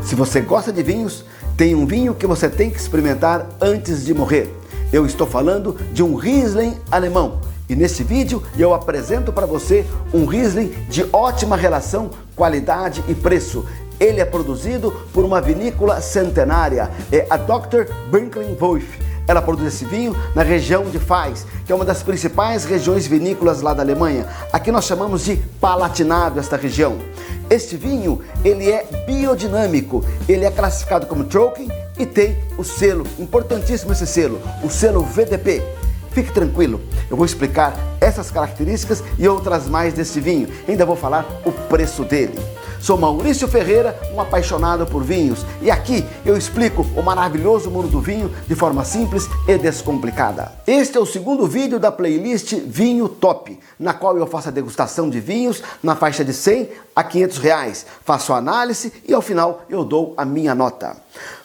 Se você gosta de vinhos, tem um vinho que você tem que experimentar antes de morrer. Eu estou falando de um Riesling alemão. E nesse vídeo eu apresento para você um Riesling de ótima relação qualidade e preço. Ele é produzido por uma vinícola centenária, é a Dr. Birkeling-Wolf. Ela produz esse vinho na região de Pfalz, que é uma das principais regiões vinícolas lá da Alemanha. Aqui nós chamamos de Palatinado esta região. Este vinho, ele é biodinâmico, ele é classificado como Trocken e tem o selo, importantíssimo esse selo, o selo VDP. Fique tranquilo, eu vou explicar essas características e outras mais desse vinho. Ainda vou falar o preço dele. Sou Maurício Ferreira, um apaixonado por vinhos, e aqui eu explico o maravilhoso mundo do vinho de forma simples e descomplicada. Este é o segundo vídeo da playlist Vinho Top, na qual eu faço a degustação de vinhos na faixa de 100 a 500 reais. Faço a análise e ao final eu dou a minha nota.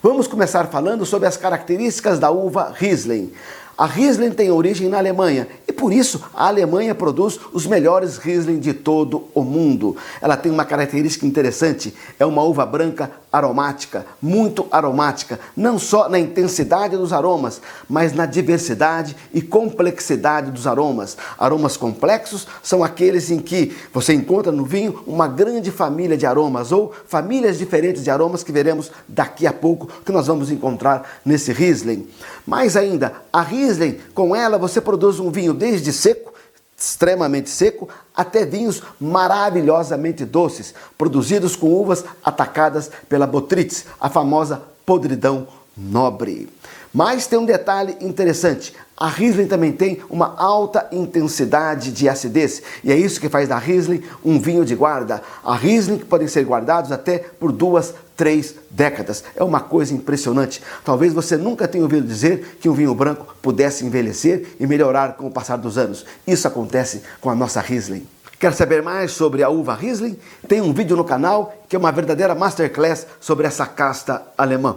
Vamos começar falando sobre as características da uva Riesling. A Riesling tem origem na Alemanha e por isso a Alemanha produz os melhores Riesling de todo o mundo. Ela tem uma característica interessante, é uma uva branca aromática, muito aromática, não só na intensidade dos aromas, mas na diversidade e complexidade dos aromas. Aromas complexos são aqueles em que você encontra no vinho uma grande família de aromas ou famílias diferentes de aromas que veremos daqui a pouco que nós vamos encontrar nesse Riesling. Mais ainda, a Riesling, com ela você produz um vinho desde seco, extremamente seco, até vinhos maravilhosamente doces, produzidos com uvas atacadas pela botrytis, a famosa podridão nobre. Mas tem um detalhe interessante, a Riesling também tem uma alta intensidade de acidez, e é isso que faz da Riesling um vinho de guarda. A Riesling podem ser guardados até por 2, 3 décadas. É uma coisa impressionante. Talvez você nunca tenha ouvido dizer que um vinho branco pudesse envelhecer e melhorar com o passar dos anos. Isso acontece com a nossa Riesling. Quer saber mais sobre a uva Riesling? Tem um vídeo no canal que é uma verdadeira masterclass sobre essa casta alemã.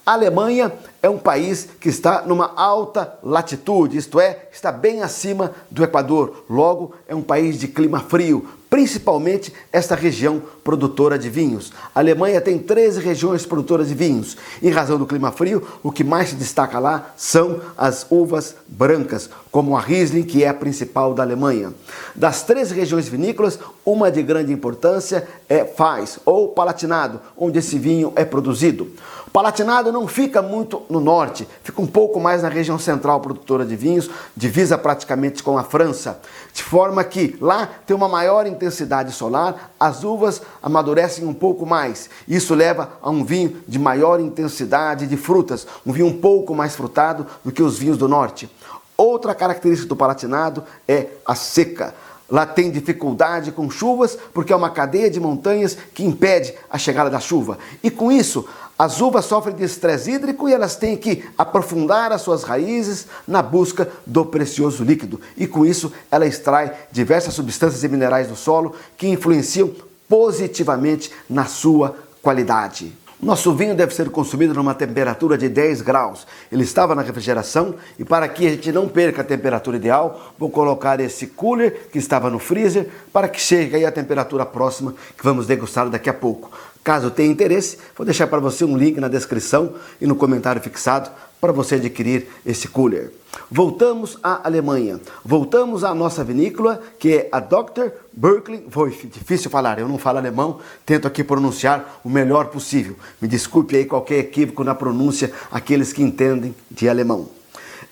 A Alemanha é um país que está numa alta latitude, isto é, está bem acima do Equador. Logo, é um país de clima frio, principalmente esta região produtora de vinhos. A Alemanha tem 13 regiões produtoras de vinhos. Em razão do clima frio, o que mais se destaca lá são as uvas brancas, como a Riesling, que é a principal da Alemanha. Das 13 regiões vinícolas, uma de grande importância é Pfalz, ou Palatinado, onde esse vinho é produzido. O Palatinado não fica muito no norte, fica um pouco mais na região central produtora de vinhos, divisa praticamente com a França, de forma que lá tem uma maior intensidade solar, as uvas amadurecem um pouco mais. Isso leva a um vinho de maior intensidade de frutas, um vinho um pouco mais frutado do que os vinhos do norte. Outra característica do Palatinado é a seca. Lá tem dificuldade com chuvas porque é uma cadeia de montanhas que impede a chegada da chuva. E com isso, as uvas sofrem de estresse hídrico e elas têm que aprofundar as suas raízes na busca do precioso líquido. E com isso, ela extrai diversas substâncias e minerais do solo que influenciam positivamente na sua qualidade. Nosso vinho deve ser consumido numa temperatura de 10 graus. Ele estava na refrigeração e para que a gente não perca a temperatura ideal, vou colocar esse cooler que estava no freezer para que chegue aí a temperatura próxima que vamos degustar daqui a pouco. Caso tenha interesse, vou deixar para você um link na descrição e no comentário fixado para você adquirir esse cooler. Voltamos à Alemanha, voltamos à nossa vinícola, que é a Dr. Birkeling-Wolf. Difícil falar, eu não falo alemão, tento aqui pronunciar o melhor possível. Me desculpe aí qualquer equívoco na pronúncia, aqueles que entendem de alemão.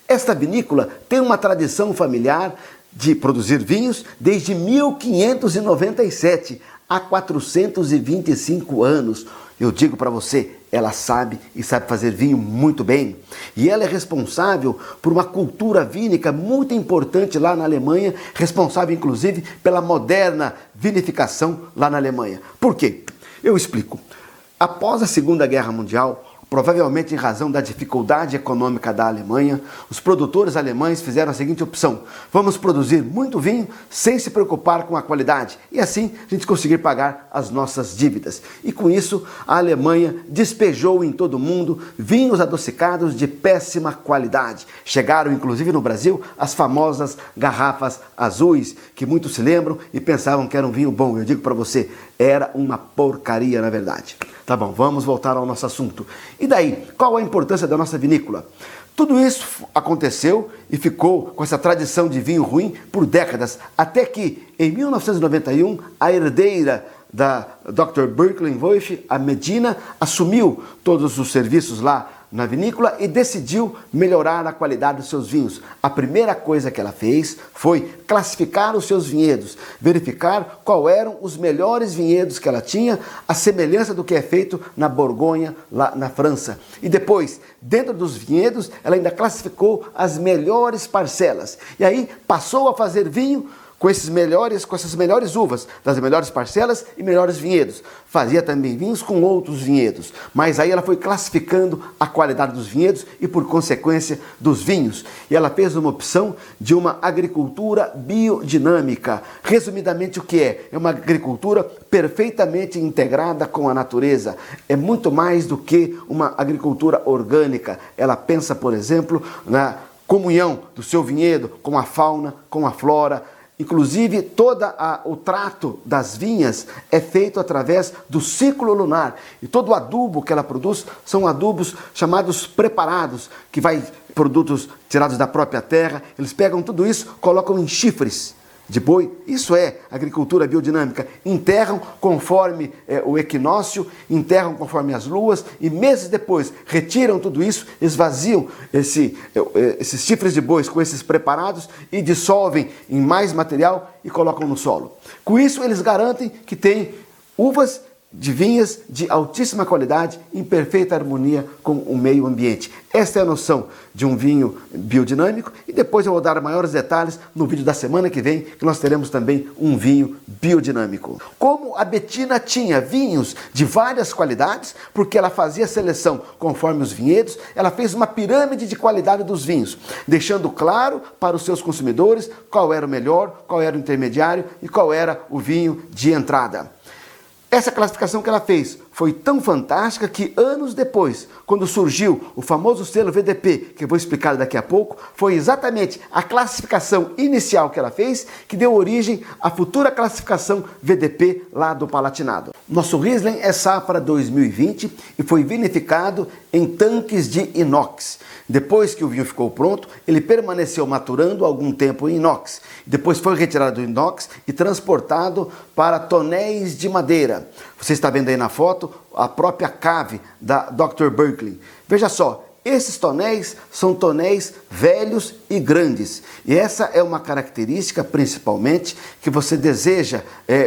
Esta vinícola tem uma tradição familiar de produzir vinhos desde 1597, há 425 anos. Eu digo para você, ela sabe e sabe fazer vinho muito bem. E ela é responsável por uma cultura vínica muito importante lá na Alemanha, responsável inclusive pela moderna vinificação lá na Alemanha. Por quê? Eu explico. Após a Segunda Guerra Mundial, provavelmente em razão da dificuldade econômica da Alemanha, os produtores alemães fizeram a seguinte opção: vamos produzir muito vinho sem se preocupar com a qualidade e assim a gente conseguir pagar as nossas dívidas. E com isso a Alemanha despejou em todo o mundo vinhos adocicados de péssima qualidade. Chegaram inclusive no Brasil as famosas garrafas azuis, que muitos se lembram e pensavam que era um vinho bom. Eu digo para você, Era uma porcaria, na verdade. Tá bom, vamos voltar ao nosso assunto. E daí, qual a importância da nossa vinícola? Tudo isso aconteceu e ficou com essa tradição de vinho ruim por décadas, até que, em 1991, a herdeira da Dr. Birkeland-Wolf, a Medina, assumiu todos os serviços lá na vinícola e decidiu melhorar a qualidade dos seus vinhos. A primeira coisa que ela fez foi classificar os seus vinhedos, verificar qual eram os melhores vinhedos que ela tinha, a semelhança do que é feito na Borgonha, lá na França. E depois, dentro dos vinhedos, ela ainda classificou as melhores parcelas. E aí passou a fazer vinho com essas melhores uvas, das melhores parcelas e melhores vinhedos. Fazia também vinhos com outros vinhedos, mas aí ela foi classificando a qualidade dos vinhedos e, por consequência, dos vinhos. E ela fez uma opção de uma agricultura biodinâmica. Resumidamente, o que é? É uma agricultura perfeitamente integrada com a natureza. É muito mais do que uma agricultura orgânica. Ela pensa, por exemplo, na comunhão do seu vinhedo com a fauna, com a flora. Inclusive, todo o trato das vinhas é feito através do ciclo lunar. E todo o adubo que ela produz são adubos chamados preparados, que vai produtos tirados da própria terra. Eles pegam tudo isso, colocam em chifres de boi. Isso é agricultura biodinâmica. Enterram conforme o equinócio, enterram conforme as luas e meses depois retiram tudo isso, esvaziam esses chifres de bois com esses preparados e dissolvem em mais material e colocam no solo. Com isso eles garantem que tem uvas de vinhas de altíssima qualidade, em perfeita harmonia com o meio ambiente. Esta é a noção de um vinho biodinâmico e depois eu vou dar maiores detalhes no vídeo da semana que vem, que nós teremos também um vinho biodinâmico. Como a Bettina tinha vinhos de várias qualidades, porque ela fazia seleção conforme os vinhedos, ela fez uma pirâmide de qualidade dos vinhos, deixando claro para os seus consumidores qual era o melhor, qual era o intermediário e qual era o vinho de entrada. Essa classificação que ela fez foi tão fantástica que anos depois, quando surgiu o famoso selo VDP, que eu vou explicar daqui a pouco, foi exatamente a classificação inicial que ela fez que deu origem à futura classificação VDP lá do Palatinado. Nosso Riesling é safra 2020 e foi vinificado em tanques de inox. Depois que o vinho ficou pronto, ele permaneceu maturando algum tempo em inox. Depois foi retirado do inox e transportado para tonéis de madeira. Você está vendo aí na foto a própria cave da Dr. Birkeland. Veja só, esses tonéis são tonéis velhos e grandes. E essa é uma característica, principalmente, que você deseja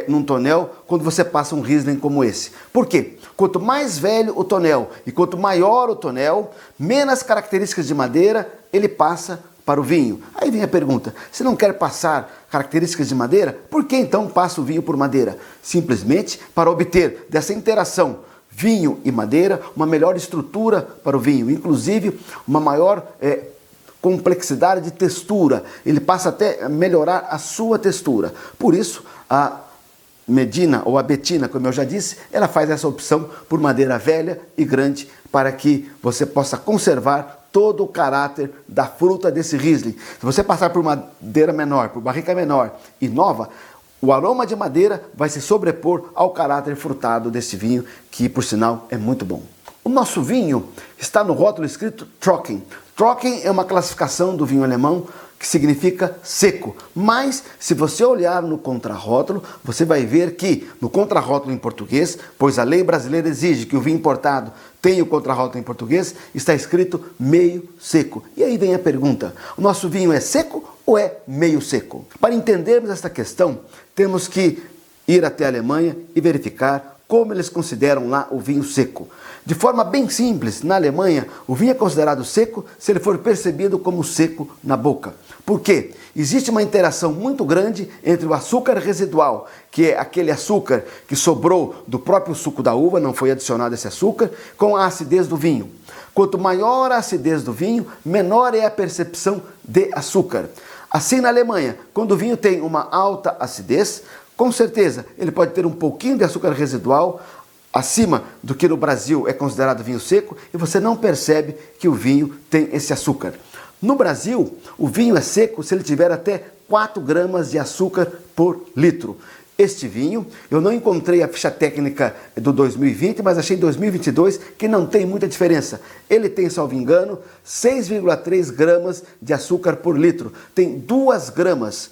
num tonel quando você passa um Riesling como esse. Por quê? Quanto mais velho o tonel e quanto maior o tonel, menos características de madeira ele passa para o vinho. Aí vem a pergunta, se não quer passar características de madeira, por que então passa o vinho por madeira? Simplesmente para obter dessa interação vinho e madeira uma melhor estrutura para o vinho, inclusive uma maior complexidade de textura. Ele passa até a melhorar a sua textura. Por isso, a Medina ou a Bettina, como eu já disse, ela faz essa opção por madeira velha e grande para que você possa conservar todo o caráter da fruta desse Riesling. Se você passar por madeira menor, por barrica menor e nova, o aroma de madeira vai se sobrepor ao caráter frutado desse vinho, que por sinal é muito bom. O nosso vinho está no rótulo escrito Trocken. Trocken é uma classificação do vinho alemão que significa seco, mas se você olhar no contrarótulo, você vai ver que no contrarótulo em português, pois a lei brasileira exige que o vinho importado tenha o contrarótulo em português, está escrito meio seco. E aí vem a pergunta, o nosso vinho é seco ou é meio seco? Para entendermos esta questão, temos que ir até a Alemanha e verificar como eles consideram lá o vinho seco. De forma bem simples, na Alemanha, o vinho é considerado seco se ele for percebido como seco na boca. Por quê? Existe uma interação muito grande entre o açúcar residual, que é aquele açúcar que sobrou do próprio suco da uva, não foi adicionado esse açúcar, com a acidez do vinho. Quanto maior a acidez do vinho, menor é a percepção de açúcar. Assim, na Alemanha, quando o vinho tem uma alta acidez, com certeza ele pode ter um pouquinho de açúcar residual, acima do que no Brasil é considerado vinho seco, e você não percebe que o vinho tem esse açúcar. No Brasil, o vinho é seco se ele tiver até 4 gramas de açúcar por litro. Este vinho, eu não encontrei a ficha técnica do 2020, mas achei 2022 que não tem muita diferença. Ele tem, salvo engano, 6,3 gramas de açúcar por litro. Tem 2 gramas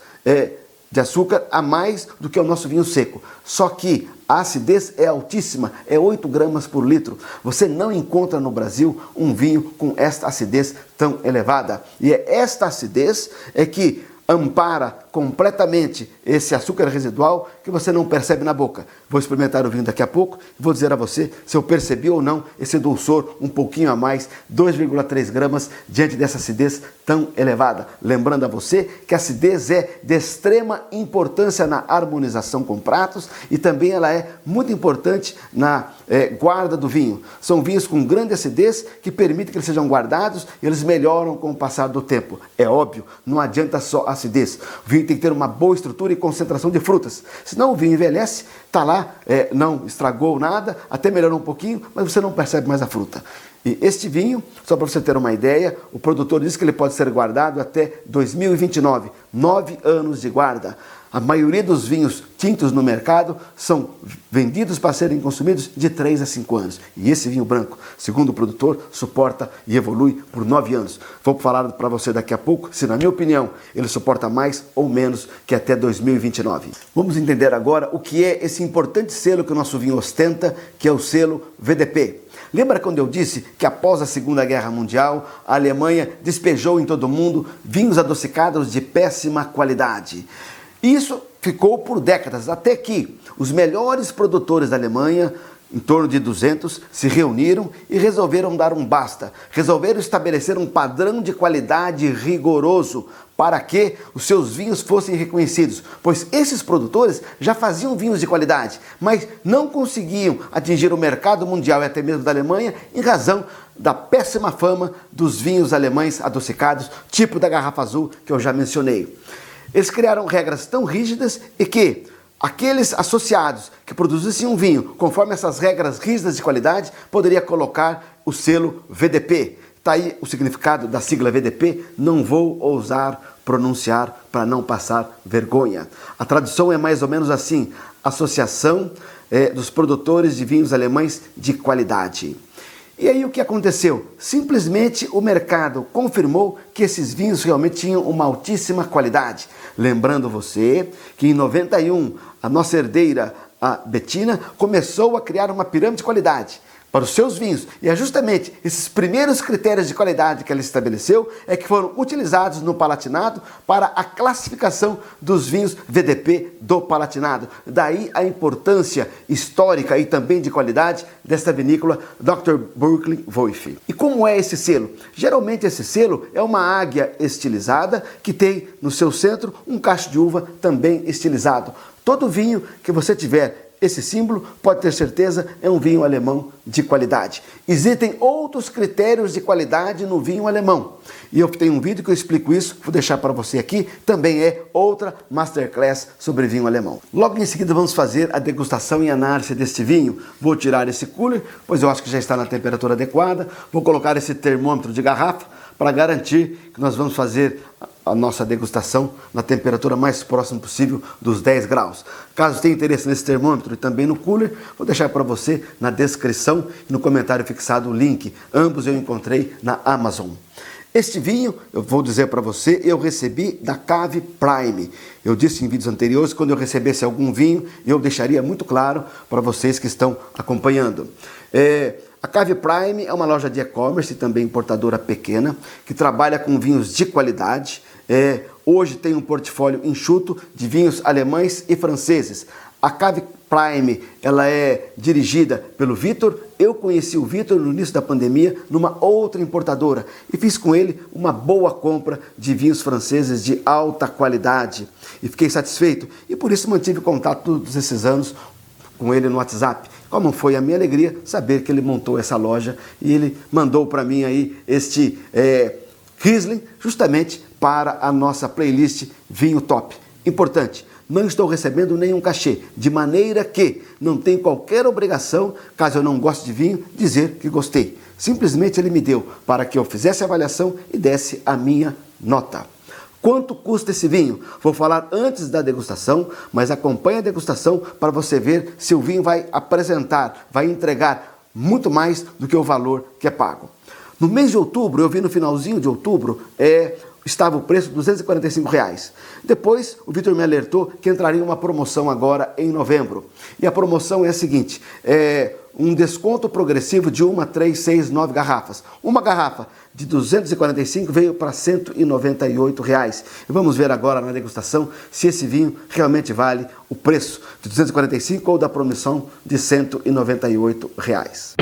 de açúcar a mais do que o nosso vinho seco. Só que a acidez é altíssima, é 8 gramas por litro. Você não encontra no Brasil um vinho com esta acidez tão elevada. E é esta acidez que ampara completamente esse açúcar residual que você não percebe na boca. Vou experimentar o vinho daqui a pouco e vou dizer a você se eu percebi ou não esse dulçor um pouquinho a mais, 2,3 gramas, diante dessa acidez tão elevada. Lembrando a você que a acidez é de extrema importância na harmonização com pratos e também ela é muito importante na guarda do vinho. São vinhos com grande acidez que permitem que eles sejam guardados e eles melhoram com o passar do tempo. É óbvio, não adianta só a acidez. O vinho tem que ter uma boa estrutura e concentração de frutas. Senão o vinho envelhece, está lá, não estragou nada, até melhorou um pouquinho, mas você não percebe mais a fruta. E este vinho, só para você ter uma ideia, o produtor diz que ele pode ser guardado até 2029, 9 anos de guarda. A maioria dos vinhos tintos no mercado são vendidos para serem consumidos de 3 a 5 anos. E esse vinho branco, segundo o produtor, suporta e evolui por 9 anos. Vou falar para você daqui a pouco se, na minha opinião, ele suporta mais ou menos que até 2029. Vamos entender agora o que é esse importante selo que o nosso vinho ostenta, que é o selo VDP. Lembra quando eu disse que após a Segunda Guerra Mundial, a Alemanha despejou em todo o mundo vinhos adocicados de péssima qualidade? Isso ficou por décadas, até que os melhores produtores da Alemanha, em torno de 200, se reuniram e resolveram dar um basta. Resolveram estabelecer um padrão de qualidade rigoroso para que os seus vinhos fossem reconhecidos, pois esses produtores já faziam vinhos de qualidade, mas não conseguiam atingir o mercado mundial e até mesmo da Alemanha em razão da péssima fama dos vinhos alemães adocicados, tipo da garrafa azul que eu já mencionei. Eles criaram regras tão rígidas e que aqueles associados que produzissem um vinho conforme essas regras rígidas de qualidade poderia colocar o selo VDP. Está aí o significado da sigla VDP, não vou ousar pronunciar para não passar vergonha. A tradução é mais ou menos assim: Associação dos Produtores de Vinhos Alemães de Qualidade. E aí o que aconteceu? Simplesmente o mercado confirmou que esses vinhos realmente tinham uma altíssima qualidade. Lembrando você que em 91 a nossa herdeira, a Bettina, começou a criar uma pirâmide de qualidade para os seus vinhos. E é justamente esses primeiros critérios de qualidade que ela estabeleceu que foram utilizados no Palatinado para a classificação dos vinhos VDP do Palatinado. Daí a importância histórica e também de qualidade desta vinícola Dr. Burkle Wolff. E como é esse selo? Geralmente esse selo é uma águia estilizada que tem no seu centro um cacho de uva também estilizado. Todo vinho que você tiver esse símbolo, pode ter certeza, é um vinho alemão de qualidade. Existem outros critérios de qualidade no vinho alemão. E eu tenho um vídeo que eu explico isso, vou deixar para você aqui. Também é outra masterclass sobre vinho alemão. Logo em seguida vamos fazer a degustação e análise deste vinho. Vou tirar esse cooler, pois eu acho que já está na temperatura adequada. Vou colocar esse termômetro de garrafa para garantir que nós vamos fazer a nossa degustação na temperatura mais próxima possível dos 10 graus. Caso tenha interesse nesse termômetro e também no cooler, vou deixar para você na descrição e no comentário fixado o link. Ambos eu encontrei na Amazon. Este vinho, eu vou dizer para você, eu recebi da Cave Prime. Eu disse em vídeos anteriores, quando eu recebesse algum vinho, eu deixaria muito claro para vocês que estão acompanhando. A Cave Prime é uma loja de e-commerce e também importadora pequena, que trabalha com vinhos de qualidade. Hoje tem um portfólio enxuto de vinhos alemães e franceses. A Cave Prime, ela é dirigida pelo Vitor. Eu conheci o Vitor no início da pandemia numa outra importadora e fiz com ele uma boa compra de vinhos franceses de alta qualidade e fiquei satisfeito e por isso mantive contato todos esses anos com ele no WhatsApp. Como foi a minha alegria saber que ele montou essa loja e ele mandou para mim aí este Riesling justamente para a nossa playlist Vinho Top. Importante, não estou recebendo nenhum cachê, de maneira que não tenho qualquer obrigação, caso eu não goste de vinho, dizer que gostei. Simplesmente ele me deu para que eu fizesse a avaliação e desse a minha nota. Quanto custa esse vinho? Vou falar antes da degustação, mas acompanhe a degustação para você ver se o vinho vai apresentar, vai entregar muito mais do que o valor que é pago. No mês de outubro, eu vi no finalzinho de outubro, estava o preço de R$245. Depois, o Vitor me alertou que entraria uma promoção agora em novembro. E a promoção é a seguinte, um desconto progressivo de 1, 3, 6, 9 garrafas. Uma garrafa de 245 veio para R$198. E vamos ver agora na degustação se esse vinho realmente vale o preço de 245 ou da promoção de R$198.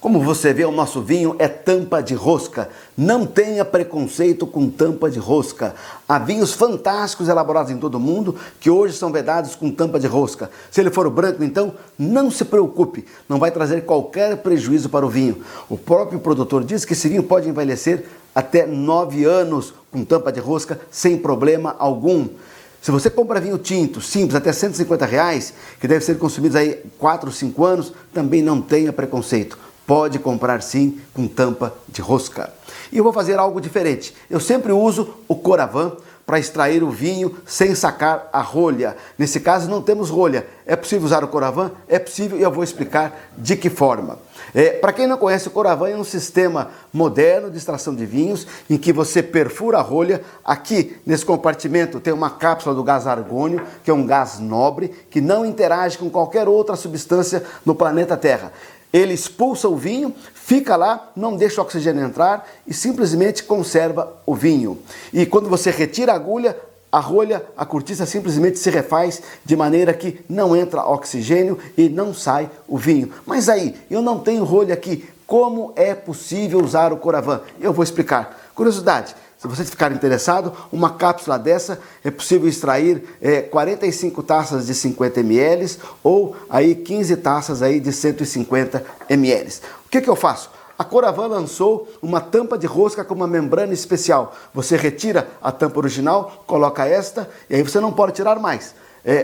Como você vê, o nosso vinho é tampa de rosca. Não tenha preconceito com tampa de rosca. Há vinhos fantásticos elaborados em todo o mundo que hoje são vedados com tampa de rosca. Se ele for branco, então, não se preocupe. Não vai trazer qualquer prejuízo para o vinho. O próprio produtor diz que esse vinho pode envelhecer até 9 anos com tampa de rosca sem problema algum. Se você compra vinho tinto, simples, até R$150, que deve ser consumido aí 4 ou 5 anos, também não tenha preconceito. Pode comprar sim com tampa de rosca. E eu vou fazer algo diferente. Eu sempre uso o Coravin para extrair o vinho sem sacar a rolha. Nesse caso não temos rolha. É possível usar o Coravin? É possível e eu vou explicar de que forma. Para quem não conhece, o Coravin é um sistema moderno de extração de vinhos em que você perfura a rolha. Aqui nesse compartimento tem uma cápsula do gás argônio, que é um gás nobre, que não interage com qualquer outra substância no planeta Terra. Ele expulsa o vinho, fica lá, não deixa o oxigênio entrar e simplesmente conserva o vinho. E quando você retira a agulha, a rolha, a cortiça simplesmente se refaz de maneira que não entra oxigênio e não sai o vinho. Mas aí, eu não tenho rolha aqui. Como é possível usar o Coravin? Eu vou explicar. Curiosidade. Se você ficar interessado, uma cápsula dessa é possível extrair 45 taças de 50 ml ou aí 15 taças aí de 150 ml. O que eu faço? A Coravin lançou uma tampa de rosca com uma membrana especial. Você retira a tampa original, coloca esta e aí você não pode tirar mais.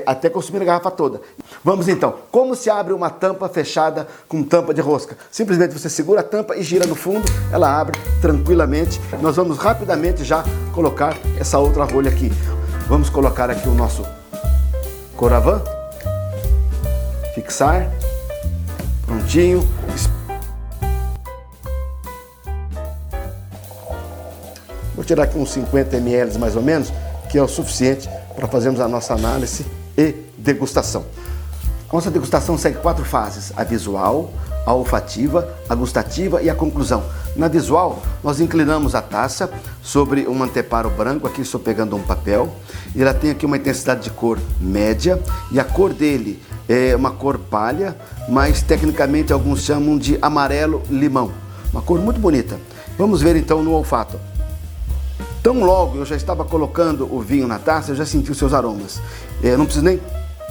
Até consumir a garrafa toda. Vamos então, como se abre uma tampa fechada com tampa de rosca? Simplesmente você segura a tampa e gira no fundo, ela abre tranquilamente. Nós vamos rapidamente já colocar essa outra rolha aqui. Vamos colocar aqui o nosso Coravin, fixar, prontinho. Vou tirar aqui uns 50 ml mais ou menos, que é o suficiente para fazermos a nossa análise e degustação. A nossa degustação segue 4 fases: a visual, a olfativa, a gustativa e a conclusão. Na visual, nós inclinamos a taça sobre um anteparo branco, aqui estou pegando um papel, e ela tem aqui uma intensidade de cor média, e a cor dele é uma cor palha, mas tecnicamente alguns chamam de amarelo-limão. Uma cor muito bonita. Vamos ver então no olfato. Tão logo eu já estava colocando o vinho na taça, eu já senti os seus aromas. Eu não preciso nem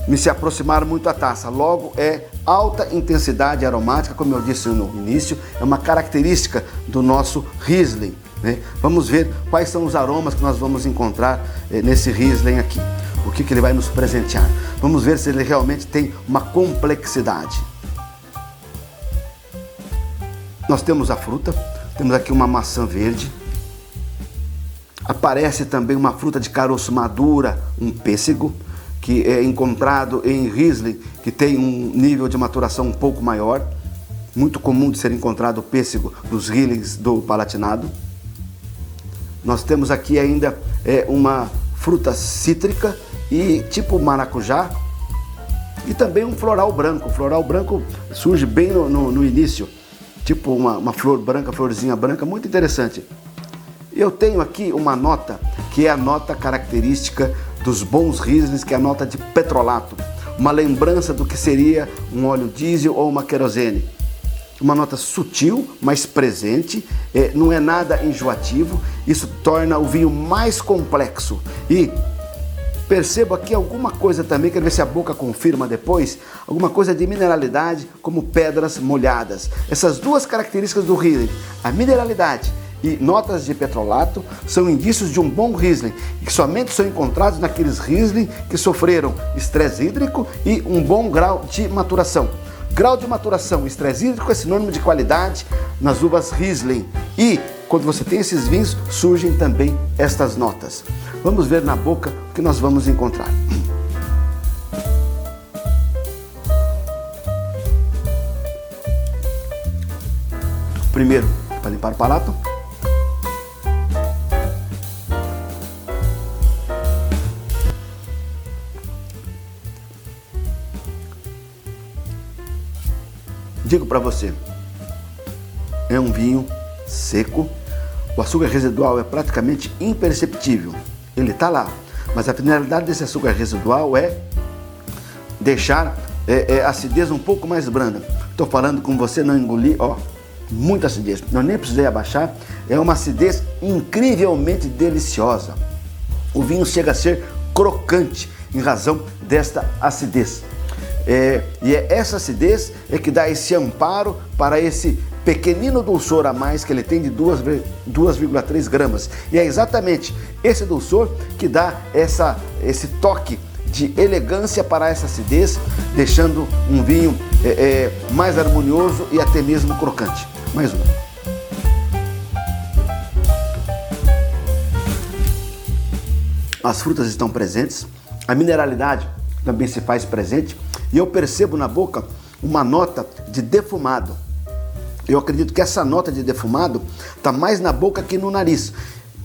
me se aproximar muito da taça. Logo é alta intensidade aromática, como eu disse no início, é uma característica do nosso Riesling, né? Vamos ver quais são os aromas que nós vamos encontrar nesse Riesling aqui. O que ele vai nos presentear. Vamos ver se ele realmente tem uma complexidade. Nós temos a fruta, temos aqui uma maçã verde. Aparece também uma fruta de caroço madura, um pêssego, que é encontrado em Riesling, que tem um nível de maturação um pouco maior. Muito comum de ser encontrado o pêssego nos Rieslings do Palatinado. Nós temos aqui ainda uma fruta cítrica e tipo maracujá. E também um floral branco. O floral branco surge bem no início, tipo uma flor branca, florzinha branca, muito interessante. Eu tenho aqui uma nota, que é a nota característica dos bons Rieslings, que é a nota de petrolato. Uma lembrança do que seria um óleo diesel ou uma querosene. Uma nota sutil, mas presente, não é nada enjoativo. Isso torna o vinho mais complexo. E percebo aqui alguma coisa também, quero ver se a boca confirma depois, alguma coisa de mineralidade, como pedras molhadas. Essas duas características do Riesling, a mineralidade e notas de petrolato, são indícios de um bom Riesling e que somente são encontrados naqueles Riesling que sofreram estresse hídrico e um bom grau de maturação. Grau de maturação, estresse hídrico é sinônimo de qualidade nas uvas Riesling. E quando você tem esses vinhos, surgem também estas notas. Vamos ver na boca o que nós vamos encontrar. Primeiro, para limpar o palato. Digo para você, é um vinho seco, o açúcar residual é praticamente imperceptível, ele está lá, mas a finalidade desse açúcar residual é deixar a acidez um pouco mais branda. Estou falando com você, não engolir, ó, muita acidez, eu nem precisei abaixar, é uma acidez incrivelmente deliciosa. O vinho chega a ser crocante em razão desta acidez. E é essa acidez que dá esse amparo para esse pequenino dulçor a mais que ele tem de 2,3 gramas. E é exatamente esse dulçor que dá esse toque de elegância para essa acidez, deixando um vinho mais harmonioso e até mesmo crocante. Mais um. As frutas estão presentes, a mineralidade também se faz presente. E eu percebo na boca uma nota de defumado. Eu acredito que essa nota de defumado está mais na boca que no nariz.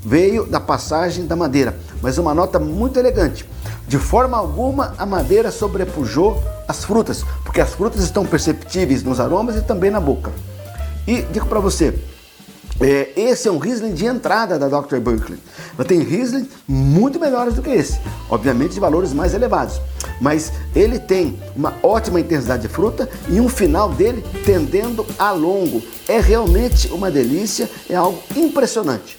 Veio da passagem da madeira, mas uma nota muito elegante. De forma alguma a madeira sobrepujou as frutas, porque as frutas estão perceptíveis nos aromas e também na boca. E digo para você, esse é um Riesling de entrada da Dr. Birkling. Ela tem Riesling muito melhores do que esse, obviamente de valores mais elevados, mas ele tem uma ótima intensidade de fruta e um final dele tendendo a longo. É realmente uma delícia, é algo impressionante.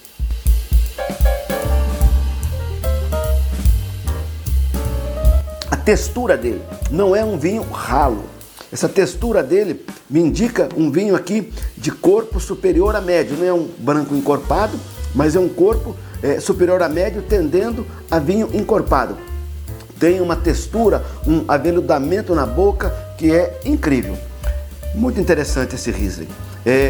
A textura dele não é um vinho ralo. Essa textura dele me indica um vinho aqui de corpo superior a médio. Não é um branco encorpado, mas é um corpo superior a médio tendendo a vinho encorpado. Tem uma textura, um aveludamento na boca que é incrível. Muito interessante esse Riesling.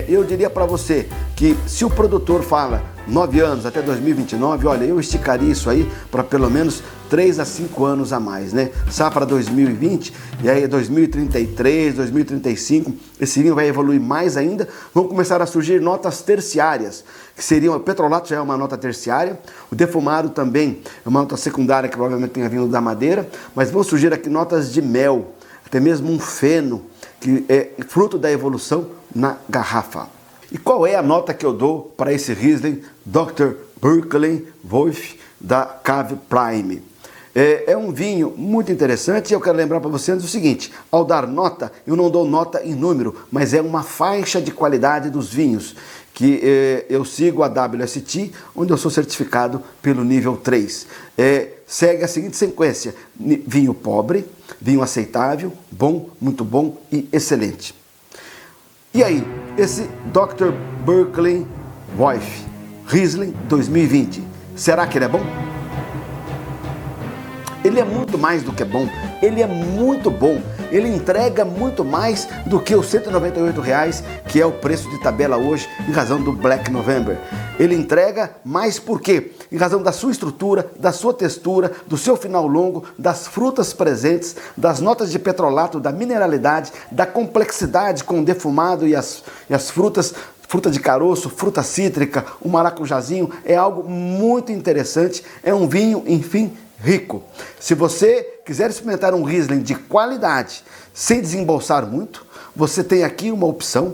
Eu diria para você que se o produtor fala 9 anos até 2029, olha, eu esticaria isso aí para pelo menos 3 a 5 anos a mais, né? Safra 2020 e aí 2033, 2035, esse vinho vai evoluir mais ainda. Vão começar a surgir notas terciárias, que seriam, o petrolato já é uma nota terciária, o defumado também é uma nota secundária que provavelmente tenha vindo da madeira, mas vão surgir aqui notas de mel, até mesmo um feno, que é fruto da evolução na garrafa. E qual é a nota que eu dou para esse Riesling Dr. Birkling Wolf da Cave Prime? É um vinho muito interessante e eu quero lembrar para vocês o seguinte: ao dar nota, eu não dou nota em número, mas é uma faixa de qualidade dos vinhos, que eu sigo a WST, onde eu sou certificado pelo nível 3. Segue a seguinte sequência: vinho pobre, vinho aceitável, bom, muito bom e excelente. E aí, esse Dr. Birkling Wolf Riesling 2020, será que ele é bom? Ele é muito mais do que bom, ele é muito bom, ele entrega muito mais do que os R$ 198,00, que é o preço de tabela hoje, em razão do Black November. Ele entrega mais por quê? Em razão da sua estrutura, da sua textura, do seu final longo, das frutas presentes, das notas de petrolato, da mineralidade, da complexidade com o defumado e as frutas, fruta de caroço, fruta cítrica, o maracujazinho, é algo muito interessante, é um vinho, enfim, rico. Se você quiser experimentar um Riesling de qualidade, sem desembolsar muito, você tem aqui uma opção.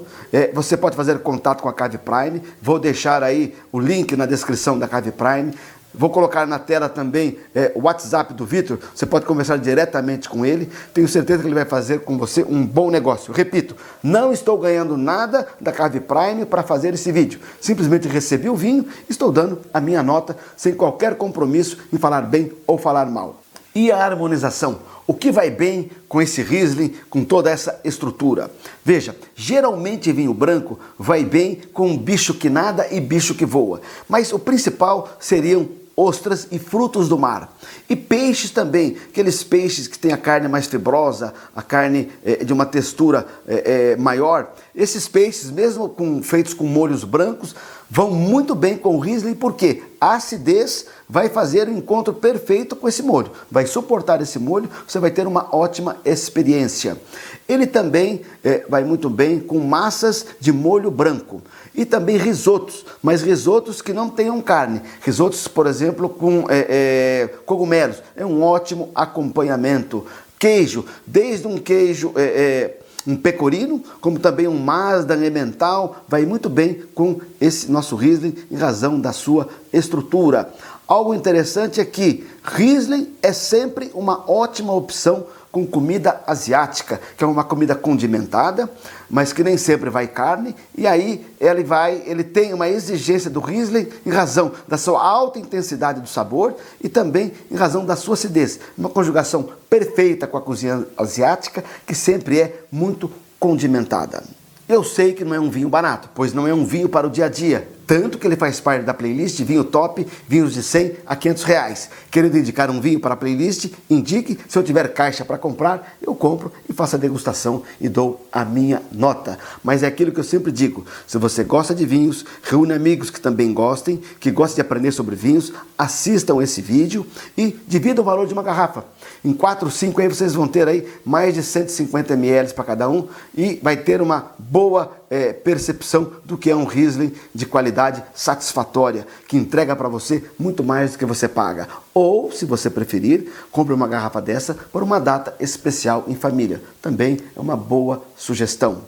Você pode fazer contato com a Cave Prime. Vou deixar aí o link na descrição da Cave Prime. Vou colocar na tela também o WhatsApp do Vitor. Você pode conversar diretamente com ele. Tenho certeza que ele vai fazer com você um bom negócio. Repito, não estou ganhando nada da Cave Prime para fazer esse vídeo. Simplesmente recebi o vinho, estou dando a minha nota sem qualquer compromisso em falar bem ou falar mal. E a harmonização? O que vai bem com esse Riesling, com toda essa estrutura? Veja, geralmente vinho branco vai bem com bicho que nada e bicho que voa. Mas o principal seriam ostras e frutos do mar. E peixes também, aqueles peixes que têm a carne mais fibrosa, a carne de uma textura maior. Esses peixes, mesmo feitos com molhos brancos, vão muito bem com o Riesling, porque a acidez vai fazer o encontro perfeito com esse molho. Vai suportar esse molho, você vai ter uma ótima experiência. Ele também vai muito bem com massas de molho branco. E também risotos, mas risotos que não tenham carne. Risotos, por exemplo, com cogumelos. É um ótimo acompanhamento. Queijo, desde um queijo... um pecorino, como também um Mazda Emmental, vai muito bem com esse nosso Riesling em razão da sua estrutura. Algo interessante é que Riesling é sempre uma ótima opção com comida asiática, que é uma comida condimentada, mas que nem sempre vai carne, e aí ele tem uma exigência do Riesling em razão da sua alta intensidade do sabor e também em razão da sua acidez. Uma conjugação perfeita com a cozinha asiática, que sempre é muito condimentada. Eu sei que não é um vinho barato, pois não é um vinho para o dia a dia, tanto que ele faz parte da playlist Vinho Top, vinhos de 100 a 500 reais. Querendo indicar um vinho para a playlist, indique. Se eu tiver caixa para comprar, eu compro e faço a degustação e dou a minha nota. Mas é aquilo que eu sempre digo, se você gosta de vinhos, reúne amigos que também gostem, que gostem de aprender sobre vinhos, assistam esse vídeo e dividam o valor de uma garrafa. Em 4, 5 aí vocês vão ter aí mais de 150 ml para cada um e vai ter uma boa percepção do que é um Riesling de qualidade satisfatória, que entrega para você muito mais do que você paga. Ou, se você preferir, compre uma garrafa dessa por uma data especial em família. Também é uma boa sugestão.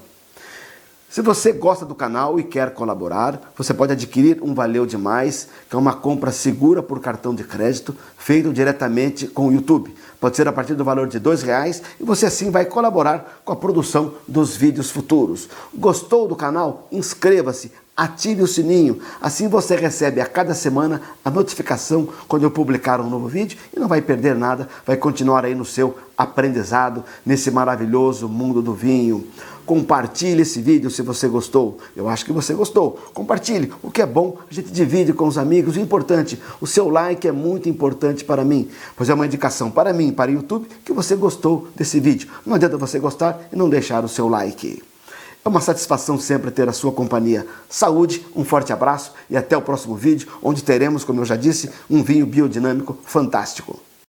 Se você gosta do canal e quer colaborar, você pode adquirir um Valeu Demais, que é uma compra segura por cartão de crédito, feito diretamente com o YouTube. Pode ser a partir do valor de R$2 e você assim vai colaborar com a produção dos vídeos futuros. Gostou do canal? Inscreva-se, ative o sininho, assim você recebe a cada semana a notificação quando eu publicar um novo vídeo e não vai perder nada, vai continuar aí no seu aprendizado, nesse maravilhoso mundo do vinho. Compartilhe esse vídeo se você gostou. Eu acho que você gostou. Compartilhe. O que é bom, a gente divide com os amigos. O importante, o seu like é muito importante para mim, pois é uma indicação para mim, para o YouTube, que você gostou desse vídeo. Não adianta você gostar e não deixar o seu like. É uma satisfação sempre ter a sua companhia. Saúde, um forte abraço e até o próximo vídeo, onde teremos, como eu já disse, um vinho biodinâmico fantástico.